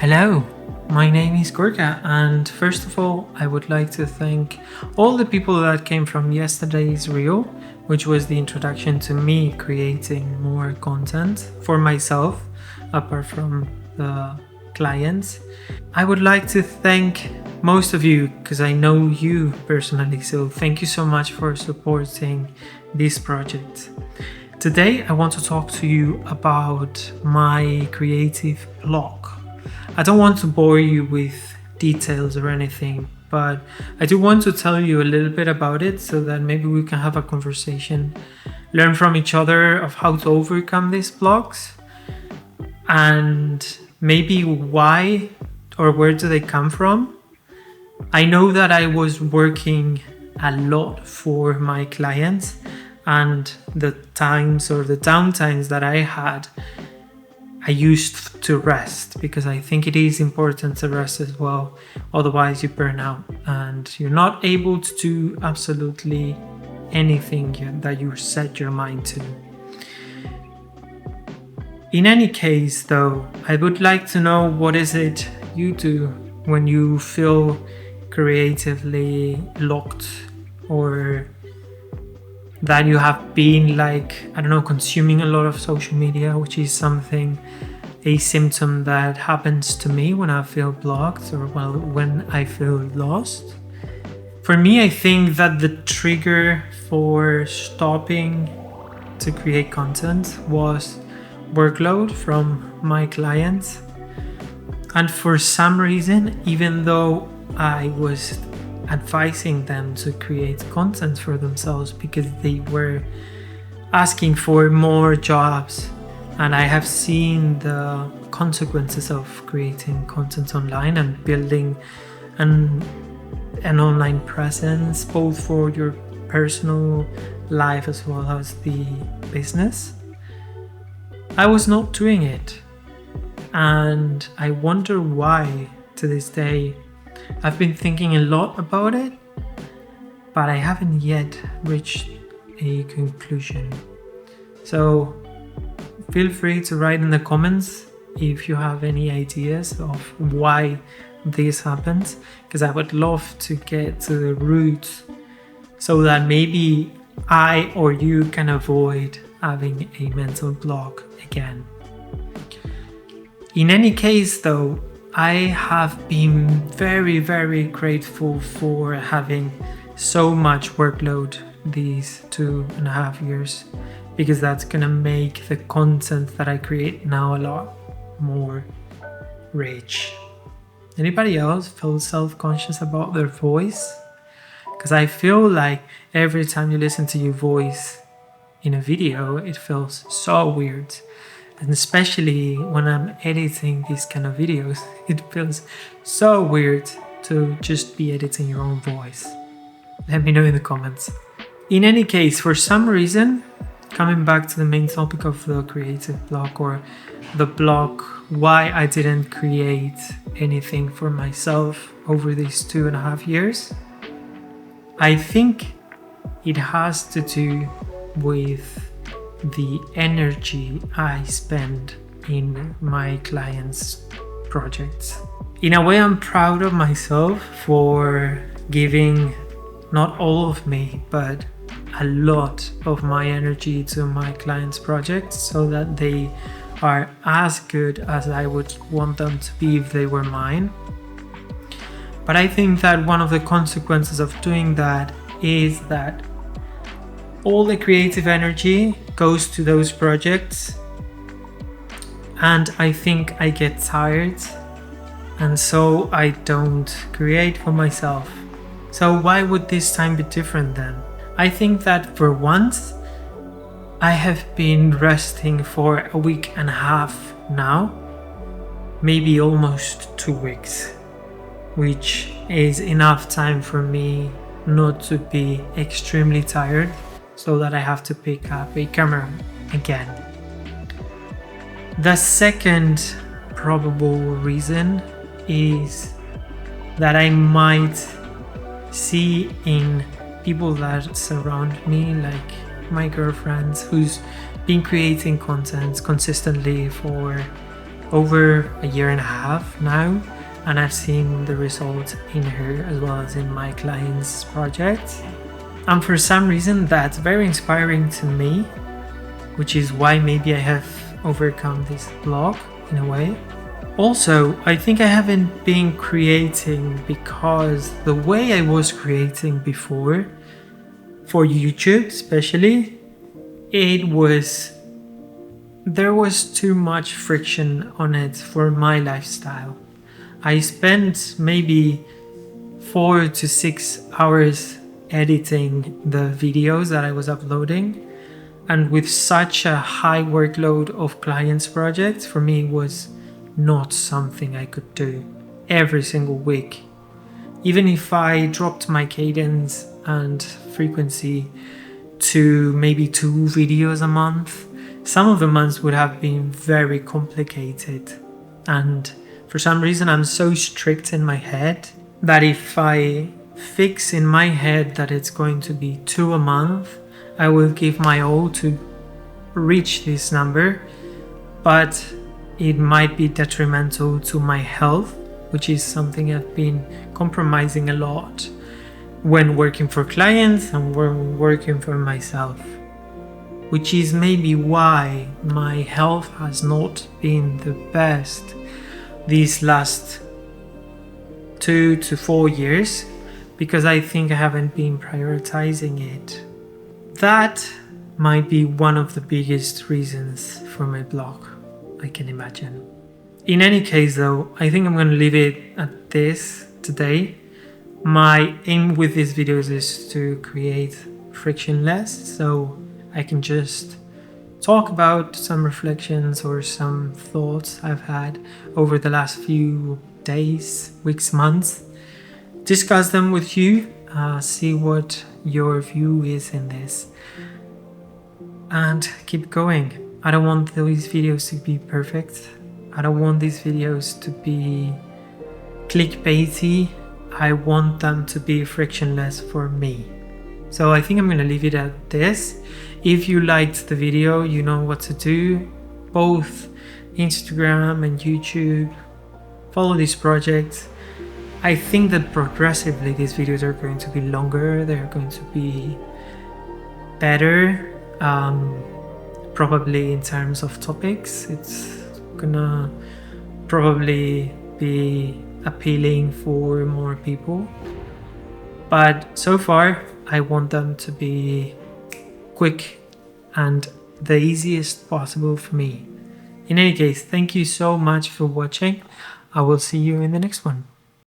Hello, my name is Gorka, and first of all, I would like to thank all the people that came from yesterday's reel, which was the introduction to me creating more content for myself, apart from the clients. I would like to thank most of you because I know you personally, so thank you so much for supporting this project. Today, I want to talk to you about my creative block. I don't want to bore you with details or anything, but I do want to tell you a little bit about it so that maybe we can have a conversation, learn from each other of how to overcome these blocks and maybe why or where do they come from. I know that I was working a lot for my clients, and the times or the downtimes that I had, I used to rest because I think it is important to rest as well. Otherwise you burn out and you're not able to do absolutely anything that you set your mind to. In any case though, I would like to know, what is it you do when you feel creatively locked, or that you have been consuming a lot of social media, which is a symptom that happens to me when I feel blocked or when I feel lost. For me, I think that the trigger for stopping to create content was workload from my clients. And for some reason, even though I was advising them to create content for themselves because they were asking for more jobs, and I have seen the consequences of creating content online and building an online presence both for your personal life as well as the business. I was not doing it, and I wonder why to this day. I've been thinking a lot about it, but I haven't yet reached a conclusion. So feel free to write in the comments if you have any ideas of why this happens, because I would love to get to the root so that maybe I or you can avoid having a mental block again. In any case though, I have been very, very grateful for having so much workload these 2.5 years, because that's gonna make the content that I create now a lot more rich. Anybody else feel self-conscious about their voice? Because I feel like every time you listen to your voice in a video, it feels so weird. And especially when I'm editing these kind of videos, it feels so weird to just be editing your own voice. Let me know in the comments. In any case, for some reason, coming back to the main topic of the creative block, or the block why I didn't create anything for myself over these 2.5 years, I think it has to do with the energy I spend in my clients' projects. In a way, I'm proud of myself for giving not all of me, but a lot of my energy to my clients' projects so that they are as good as I would want them to be if they were mine. But I think that one of the consequences of doing that is that all the creative energy goes to those projects, and I think I get tired, and so I don't create for myself. So why would this time be different then? I think that for once I have been resting for 1.5 weeks now, maybe almost 2 weeks, which is enough time for me not to be extremely tired so that I have to pick up a camera again. The second probable reason is that I might see in people that surround me, like my girlfriend, who's been creating content consistently for over a year and a half now, and I've seen the results in her as well as in my clients' projects. And for some reason that's very inspiring to me, which is why maybe I have overcome this block in a way. Also, I think I haven't been creating because the way I was creating before, for YouTube especially, there was too much friction on it for my lifestyle. I spent maybe 4 to 6 hours editing the videos that I was uploading, and with such a high workload of clients' projects, for me it was not something I could do every single week. Even if I dropped my cadence and frequency to maybe 2 videos a month, some of the months would have been very complicated. And for some reason I'm so strict in my head that if I fix in my head that it's going to be 2 a month, I will give my all to reach this number, but it might be detrimental to my health, which is something I've been compromising a lot when working for clients and when working for myself, which is maybe why my health has not been the best these last 2 to 4 years, because I think I haven't been prioritizing it. That might be one of the biggest reasons for my block, I can imagine. In any case though, I think I'm going to leave it at this today. My aim with these videos is to create frictionless, so I can just talk about some reflections or some thoughts I've had over the last few days, weeks, months, discuss them with you, see what your view is in this, and keep going. I don't want these videos to be perfect. I don't want these videos to be clickbaity. I want them to be frictionless for me. So I think I'm going to leave it at this. If you liked the video, you know what to do. Both Instagram and YouTube. Follow this project. I think that progressively these videos are going to be longer. They're going to be better. Probably in terms of topics, it's gonna probably be appealing for more people, but so far I want them to be quick and the easiest possible for me. In any case, thank you so much for watching. I will see you in the next one.